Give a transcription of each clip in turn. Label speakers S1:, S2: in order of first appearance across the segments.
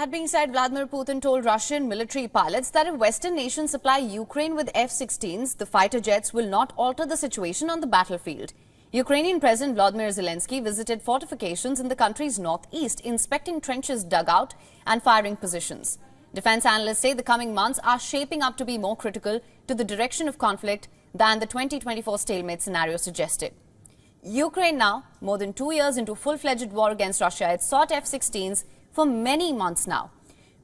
S1: That being said, Vladimir Putin told Russian military pilots that if Western nations supply Ukraine with F-16s, the fighter jets will not alter the situation on the battlefield. Ukrainian President Vladimir Zelensky visited fortifications in the country's northeast, inspecting trenches dug out and firing positions. Defense analysts say the coming months are shaping up to be more critical to the direction of conflict than the 2024 stalemate scenario suggested. Ukraine now, more than 2 years into full-fledged war against Russia, has sought F-16s for many months now.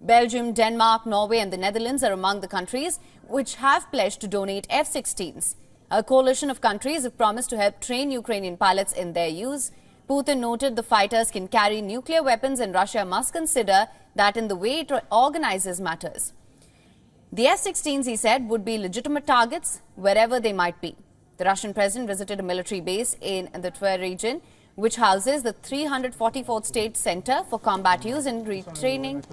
S1: Belgium, Denmark, Norway and the Netherlands are among the countries which have pledged to donate F-16s. A coalition of countries have promised to help train Ukrainian pilots in their use. Putin noted the fighters can carry nuclear weapons and Russia must consider that in the way it organizes matters. The F-16s, he said, would be legitimate targets wherever they might be. The Russian president visited a military base in the Tver region, which houses the 344th State Center for Combat Use and Retraining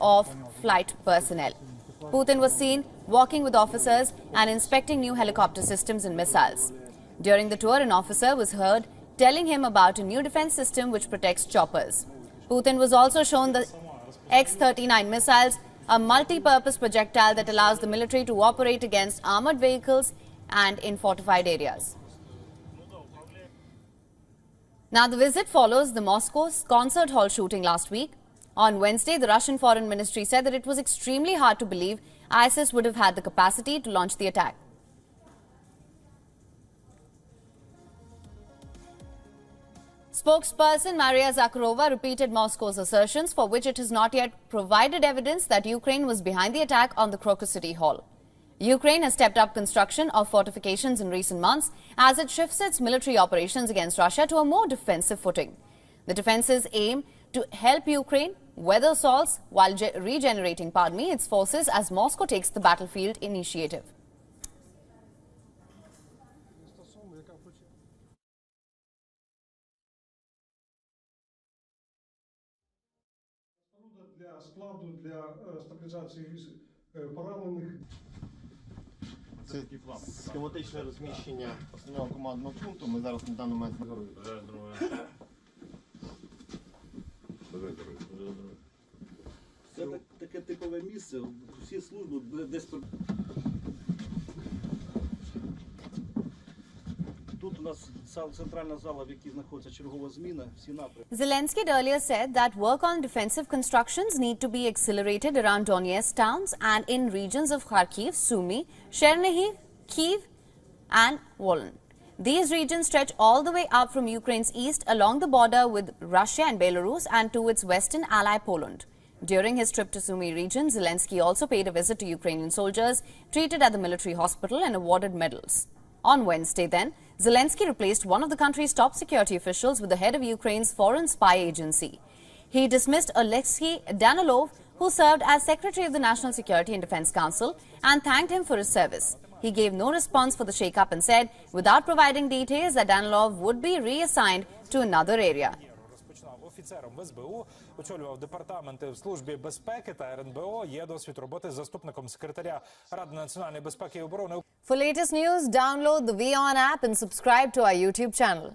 S1: of Flight Personnel. Putin was seen walking with officers and inspecting new helicopter systems and missiles. During the tour, an officer was heard telling him about a new defense system which protects choppers. Putin was also shown the X-39 missiles, a multi-purpose projectile that allows the military to operate against armored vehicles and in fortified areas. Now, the visit follows the Moscow's concert hall shooting last week. On Wednesday, the Russian Foreign Ministry said that it was extremely hard to believe ISIS would have had the capacity to launch the attack. Spokesperson Maria Zakharova repeated Moscow's assertions, for which it has not yet provided evidence that Ukraine was behind the attack on the Crocus City Hall. Ukraine has stepped up construction of fortifications in recent months as it shifts its military operations against Russia to a more defensive footing. The defenses aim to help Ukraine weather assaults while regenerating, its forces as Moscow takes the battlefield initiative.
S2: Для складу, для стабілізації поранених.
S3: Це схематичне розміщення основного командного пункту. Ми зараз на даний момент
S4: Це таке типове місце, всі служби десь. Тут у нас центральна зала, в якій знаходиться чергова зміна, всі напрямки.
S1: Zelensky had earlier said that work on defensive constructions need to be accelerated around Donetsk towns and in regions of Kharkiv, Sumy, Chernihiv, Kyiv and Volyn. These regions stretch all the way up from Ukraine's east along the border with Russia and Belarus and to its western ally Poland. During his trip to Sumy region, Zelensky also paid a visit to Ukrainian soldiers treated at the military hospital and awarded medals. On Wednesday then, Zelensky replaced one of the country's top security officials with the head of Ukraine's foreign spy agency. He dismissed Alexei Danilov, who served as Secretary of the National Security and Defense Council, and thanked him for his service. He gave no response for the shake-up and said, without providing details, that Danilov would be reassigned to another area.
S5: Офіцером в СБУ, очолював департаменти в Службі безпеки та РНБО, є досвід роботи заступником секретаря Ради національної безпеки і оборони.
S1: For latest news, download the WION app and subscribe to our YouTube channel.